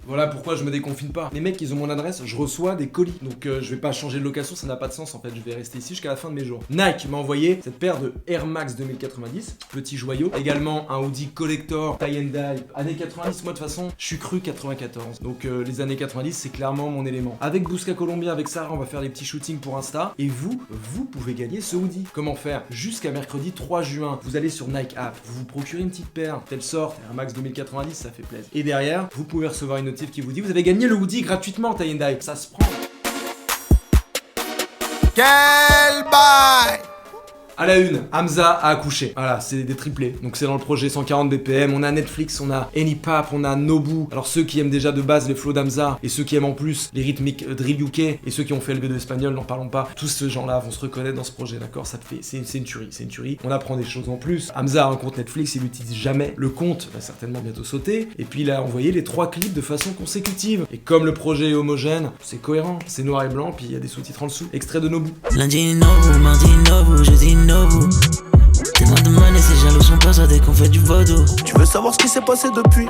Voilà pourquoi je me déconfine pas. Les mecs, ils ont mon adresse, je reçois des colis. Donc je vais pas changer de location, ça n'a pas de sens en fait. Je vais rester ici jusqu'à la fin de mes jours. Nike m'a envoyé cette paire de Air Max 2090, petit joyau. Également un Audi Collector tie and dye années 90. Moi de toute façon, je suis cru 94. Donc les années 90, c'est clairement mon élément. Avec Busca Colombia, avec Sarah, on va faire des petits shootings pour Insta. Et vous pouvez gagner ce hoodie. Comment faire? Jusqu'à mercredi 3 juin, vous allez sur Nike App, vous vous procurez une petite paire, telle sorte, Air Max 2090, ça fait plaisir. Et derrière, vous pouvez recevoir une notif qui vous dit vous avez gagné le hoodie gratuitement, tie and dye. Ça se prend. Quel bail! À la une, Hamza a accouché. Voilà, c'est des triplés. Donc c'est dans le projet 140 BPM. On a Netflix, on a Anypap, on a Nobu. Alors ceux qui aiment déjà de base les flows d'Hamza et ceux qui aiment en plus les rythmiques drill UK et ceux qui ont fait LB2 espagnol, n'en parlons pas. Tous ces gens-là vont se reconnaître dans ce projet, d'accord? Ça te fait, c'est une tuerie, c'est une tuerie. On apprend des choses en plus. Hamza a un compte Netflix, il l'utilise jamais. Le compte va certainement bientôt sauter. Et puis il a envoyé les 3 clips de façon consécutive. Et comme le projet est homogène, c'est cohérent. C'est noir et blanc, puis il y a des sous-titres en dessous. Extrait de Nobu. Lundi Nobu, mardi Nobu, jeudi Nobu. T'es dans de monnaie, ces jaloux sont persuadés qu'on fait du vaudou. Tu veux savoir ce qui s'est passé depuis?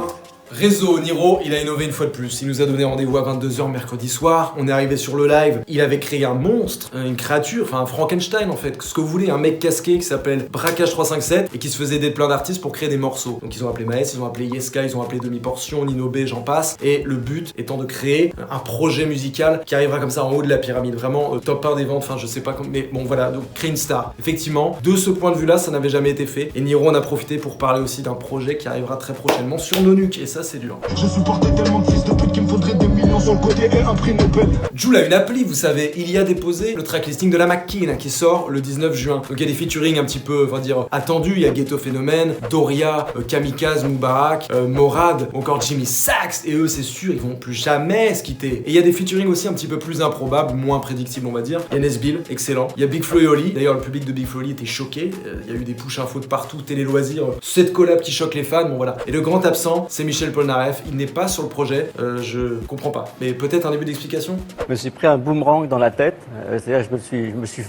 Réseau, Niro, il a innové une fois de plus. Il nous a donné rendez-vous à 22h mercredi soir. On est arrivé sur le live. Il avait créé un monstre, une créature, enfin un Frankenstein en fait. Ce que vous voulez, un mec casqué qui s'appelle Braquage 357 et qui se faisait aider de plein d'artistes pour créer des morceaux. Donc ils ont appelé Maes, ils ont appelé Yeska, ils ont appelé Demi-Portion, Nino B, j'en passe. Et le but étant de créer un projet musical qui arrivera comme ça en haut de la pyramide. Vraiment top 1 des ventes, enfin je sais pas comment. Mais bon voilà, donc créer une star. Effectivement, de ce point de vue là, ça n'avait jamais été fait. Et Niro en a profité pour parler aussi d'un projet qui arrivera très prochainement sur Nonuk. Et ça, c'est dur. Je supportais tellement de fils de pute qu'il me faudrait des millions sur le côté et un prix Nobel. Jul a une appli, vous savez, il y a déposé le tracklisting de la McKeen qui sort le 19 juin. Donc il y a des featuring un petit peu, on va dire, attendus. Il y a Ghetto Phénomène, Doria, Kamikaze, Moubarak, Morad, encore Jimmy Sax. Et eux, c'est sûr, ils vont plus jamais se quitter. Et il y a des featuring aussi un petit peu plus improbables, moins prédictibles, on va dire. Il y a Nesbill, excellent. Il y a Big Flo et Oli. D'ailleurs, le public de Big Flo et Oli était choqué. Il y a eu des push infos de partout, télé loisirs. Cette collab qui choque les fans, bon voilà. Et le grand absent, c'est Michel Polnareff. Il n'est pas sur le projet, je comprends pas. Mais peut-être un début d'explication. Je me suis pris un boomerang dans la tête, c'est-à-dire que je me suis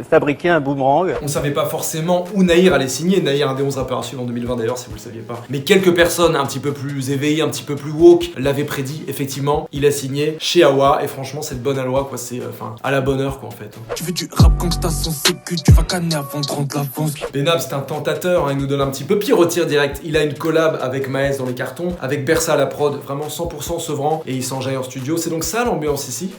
fabriqué un boomerang. On savait pas forcément où Nahir allait signer. Nahir, un des 11 rappeurs à suivre en 2020 d'ailleurs, si vous le saviez pas. Mais quelques personnes un petit peu plus éveillées, un petit peu plus woke, l'avaient prédit. Effectivement, il a signé chez Awa et franchement, c'est de bonne loi quoi. C'est à la bonne heure quoi en fait. Tu veux du rap gangsta sans sécu, tu vas canner avant de rendre l'avance. Benab, c'est un tentateur, hein, il nous donne un petit peu pire au tir direct. Il a une collab avec Maes dans les cartons, avec Bersa à la prod, vraiment 100% sevrant et il s'enjaille en studio. C'est donc ça l'ambiance ici.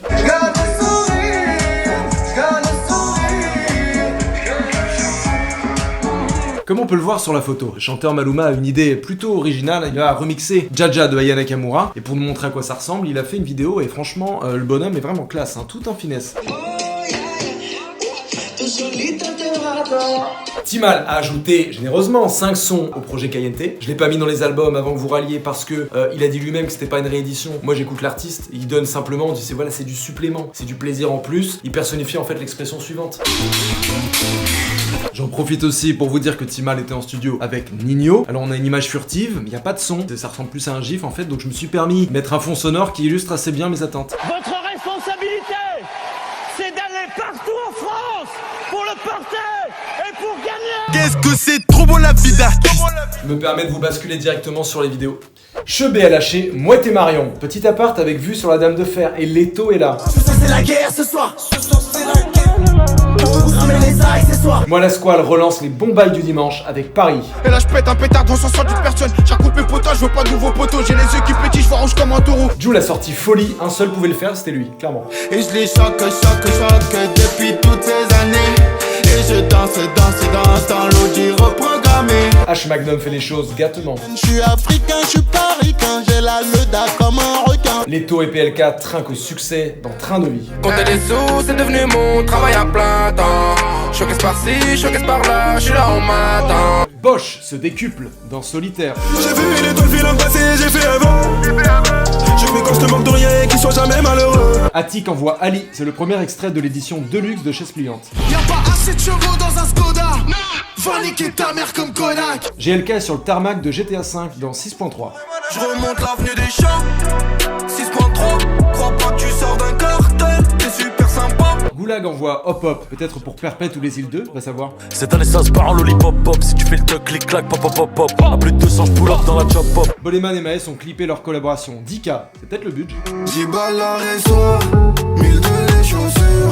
Comme on peut le voir sur la photo, le chanteur Maluma a une idée plutôt originale, il a remixé Jaja de Aya Nakamura et pour nous montrer à quoi ça ressemble, il a fait une vidéo et franchement le bonhomme est vraiment classe, hein, tout en finesse. Timal a ajouté généreusement 5 sons au projet KNT. Je l'ai pas mis dans les albums avant que vous ralliez parce que il a dit lui-même que c'était pas une réédition. Moi j'écoute l'artiste, il donne simplement, on dit c'est voilà, c'est du supplément, c'est du plaisir en plus. Il personnifie en fait l'expression suivante. J'en profite aussi pour vous dire que Timal était en studio avec Nino. Alors on a une image furtive, mais il n'y a pas de son. Ça ressemble plus à un gif en fait, donc je me suis permis de mettre un fond sonore qui illustre assez bien mes attentes. Votre responsabilité, c'est d'aller partout en France pour le porter et pour gagner. Qu'est-ce que c'est trop beau la vie d'artiste. Je me permets de vous basculer directement sur les vidéos. Chebé a lâché Mouette et Marion. Petit appart avec vue sur la Dame de Fer et Leto est là. Ce soir c'est la guerre ce soir. Ce soir c'est la guerre. Les accessoires. Moi la squale relance les bons bails du dimanche avec Paris. Et là je pète un pétard devant 170 personnes. J'ai coupé mes potas, je veux pas de nouveaux poteaux. J'ai les yeux qui pétillent, je vois rouge comme un taureau. Jul a sorti Folie, un seul pouvait le faire, c'était lui, clairement. Et je les choque depuis toutes ces années. Et je danse dans l'audi reprogrammé. H Magnum fait les choses gâtement. Je suis africain, je suis paricain. J'ai la leda comme un requin. Leto et PLK trinquent au succès dans Train de vie. Compter des sous, c'est devenu mon travail à plein temps. Choqué par-ci, choqué par-là, je suis là, on m'attend. Bosch se décuple dans Solitaire. J'ai vu une étoile filant passer, j'ai fait avant. Je me quand je te manque de rien et qu'ils soient jamais malheureux. Attic envoie Ali, c'est le premier extrait de l'édition Deluxe de Chaise Pliante. Y'a pas assez de chevaux dans un Skoda. Va niquer ta mère comme Kodak. GLK est sur le tarmac de GTA V dans 6.3. Je remonte l'avenue des champs. 6.3, crois pas que tu sors d'un cartel. T'es super sympa. Goula Goulag envoie Hop Hop, peut-être pour Perpète ou les îles 2, va savoir. Cette année ça se parle lollipop pop. Si tu fais le tuck, clic clac, pop pop pop pop. A plus de 200 pull up dans la chop pop. Boleman et Maes ont clippé leur collaboration. 10K, c'est peut-être le budget. 10 balles la réseau, 1000 de les chaussures.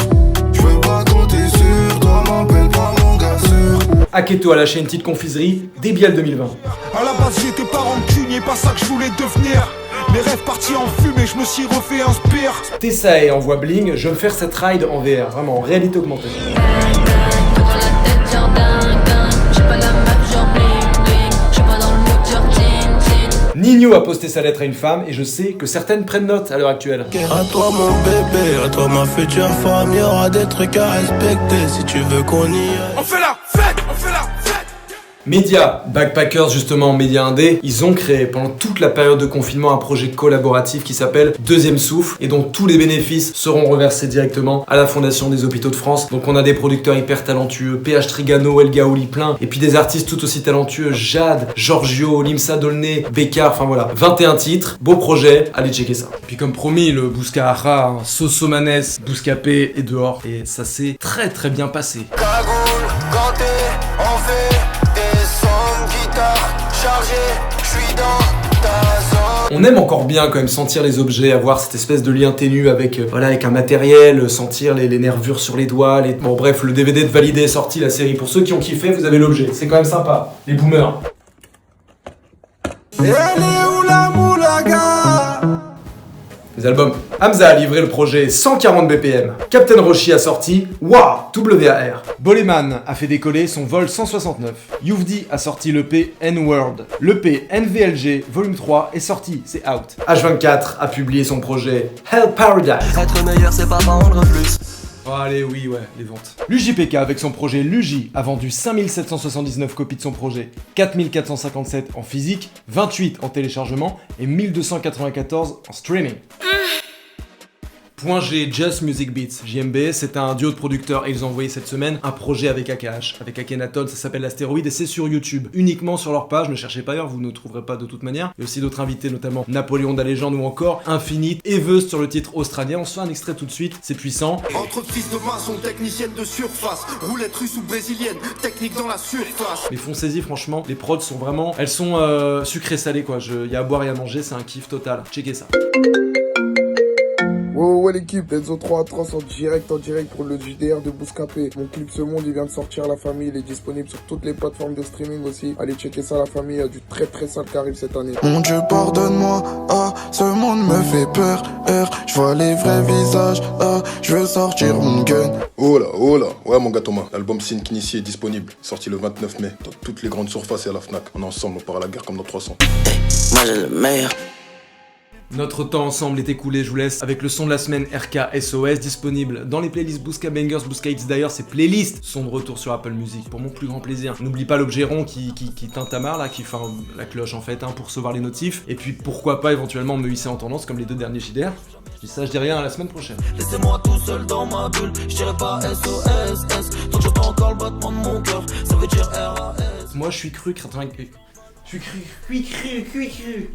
Je veux pas compter sur toi, m'appelle pas mon gars sûr. Aketo a lâché une petite confiserie, Débial 2020. À la base j'étais pas rancunier, pas ça que je voulais devenir. Mes rêves partis en fumée, je me suis refait un spire. Tessae envoie Bling, je veux me faire cette ride en VR, vraiment en réalité augmentée. Nino a posté sa lettre à une femme et je sais que certaines prennent note à l'heure actuelle. À toi mon bébé, à toi ma future femme, y'aura des trucs à respecter si tu veux qu'on y aille. On fait la fête, on fait la fête. Média, Backpackers justement, média indé, ils ont créé pendant toute la période de confinement un projet collaboratif qui s'appelle Deuxième Souffle et dont tous les bénéfices seront reversés directement à la Fondation des Hôpitaux de France. Donc on a des producteurs hyper talentueux, PH Trigano, El Gaouli plein, et puis des artistes tout aussi talentueux, Jade, Giorgio, Limsa Dolné, Bécard, enfin voilà. 21 titres, beau projet, allez checker ça. Puis comme promis, le Bousca Ara, Sosomanes, Bouscapé est dehors et ça s'est très très bien passé. Cagoule, ganté, on fait des sons, guitare chargée, je suis dans ta zone. On aime encore bien quand même sentir les objets, avoir cette espèce de lien ténu avec, avec un matériel, sentir les nervures sur les doigts, Bon bref, le DVD de Validé est sorti, la série. Pour ceux qui ont kiffé, vous avez l'objet, c'est quand même sympa. Les boomers. Elle est où la moulaga? Les albums. Hamza a livré le projet 140 BPM. Captain Roshi a sorti WAR, WAR. Boleman a fait décoller son vol 169. Youvdi a sorti l'EP N-Word. L'EP NVLG Volume 3 est sorti, c'est out. H24 a publié son projet Hell Paradise. Être meilleur, c'est pas vendre plus. Oh, allez, oui, ouais, les ventes. L'UJPK avec son projet Luji a vendu 5779 copies de son projet, 4457 en physique, 28 en téléchargement et 1294 en streaming. Point G, Just Music Beats, JMB, c'est un duo de producteurs et ils ont envoyé cette semaine un projet avec AKH, avec Akhenaton, ça s'appelle L'Astéroïde et c'est sur YouTube, uniquement sur leur page, ne cherchez pas ailleurs, vous ne trouverez pas de toute manière. Il y a aussi d'autres invités, notamment Napoléon de la Légende ou encore Infinite, Eveuse sur le titre australien, on se fait un extrait tout de suite, c'est puissant. Entre fils de maçon, technicienne de surface, roulette russe ou brésilienne, technique dans la surface. Mais foncez-y franchement, les prods sont vraiment, elles sont sucrées salées quoi, il y a à boire et à manger, c'est un kiff total, checkez ça. Ouais l'équipe, Enzo 3 à 3 en direct pour le JDR de Bouscapé. Mon clip Ce Monde il vient de sortir, la famille, il est disponible sur toutes les plateformes de streaming aussi. Allez checker ça la famille, il y a du très très sale qui arrive cette année. Mon Dieu pardonne-moi, ah, ce monde me fait peur, je vois les vrais visages, ah, je veux sortir mon gun. Oh là, ouais mon gars Thomas, l'album Sin Kinisi est disponible, sorti le 29 mai, dans toutes les grandes surfaces et à la Fnac. On est ensemble, on part à la guerre comme dans 300. Moi j'ai le meilleur. Notre temps ensemble est écoulé, je vous laisse avec le son de la semaine RK SOS disponible dans les playlists Bousca Bangers, Bousca Hits. D'ailleurs, ces playlists sont de retour sur Apple Music pour mon plus grand plaisir. N'oublie pas l'objet rond qui tintamarre là, qui fait la cloche en fait, pour recevoir les notifs. Et puis pourquoi pas éventuellement me hisser en tendance comme les deux derniers JDR. Je dis ça, je dis rien, à la semaine prochaine. Laissez-moi tout seul dans ma bulle, je dirais pas SOS, donc j'entends encore le battement de mon cœur, ça veut dire RAS. Moi je suis cru, je suis cru.